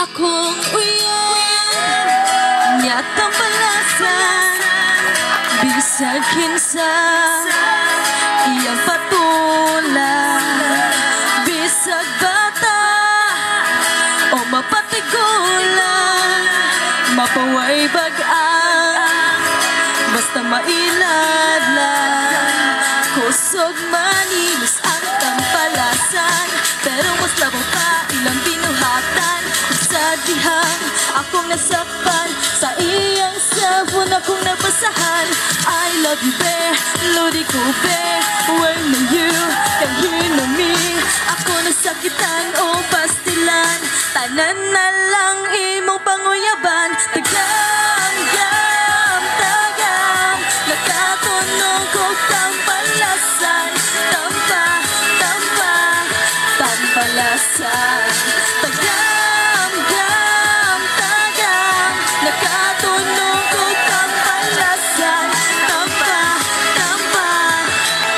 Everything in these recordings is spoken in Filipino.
akong uyan nya tambalasan bisag kinsa iyang patulan bisag bata o mapatigulan mapaway bagaan basta mailad lang kusog manilis ang tampalasan pero mas labang pa ilang binuhatan sa dihang akong nasakpan sa iyang cellphone akong nabasahan I love you be lodi ko be when you can hear na me ako nasakitan o pastilan tanan na lang imong panguyaban tagam nakatunong ko tampalasan tampalasan tagam nakatunong ko tampalasan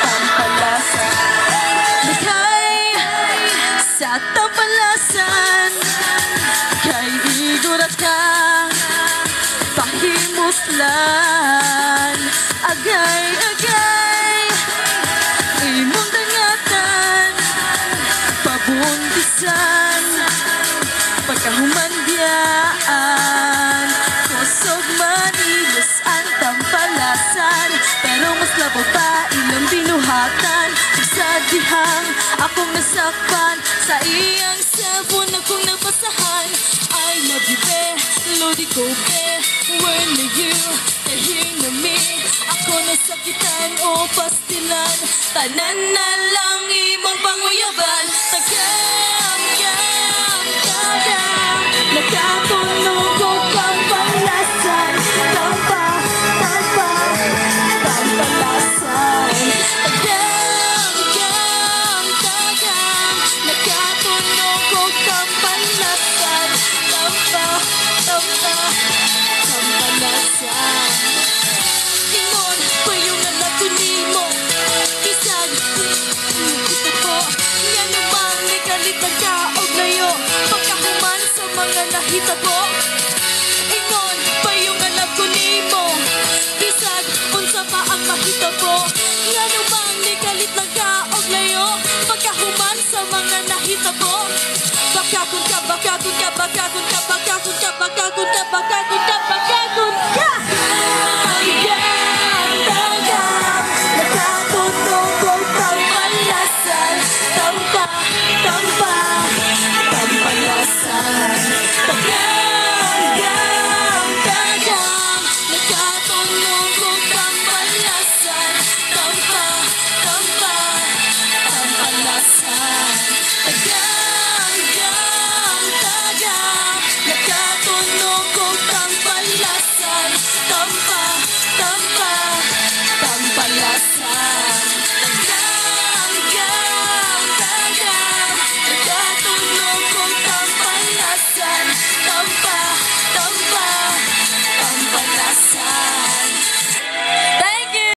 tampalasan likay sa tampalasan kay igurat ka pahimuslan agay imong dangatan pabuntisan pagkahumandiaan kusog manilis ang tampalasan pero mas labo pa ilang binuhatan sa dihang akong nasakpan sa iyang cellphone akong nabasahan I love you be lodi ko be when you kahing na me ako nasakitan o pastilan tanan na lang imong panguyaban tagam nakatunong ko tampalasan tampalasan tagam nakatunong ko tampalasan tampalasan ingon pa yung anak ko nimo isag ito po nga namang nikalit na kaog layo pagkahuman sa mga nahitabo ingon pa yung anak ko nimo isag unsa pa ang mahitabo nga namang nikalit na kaog layo pagkahuman sa mga nahitabo bakakon ka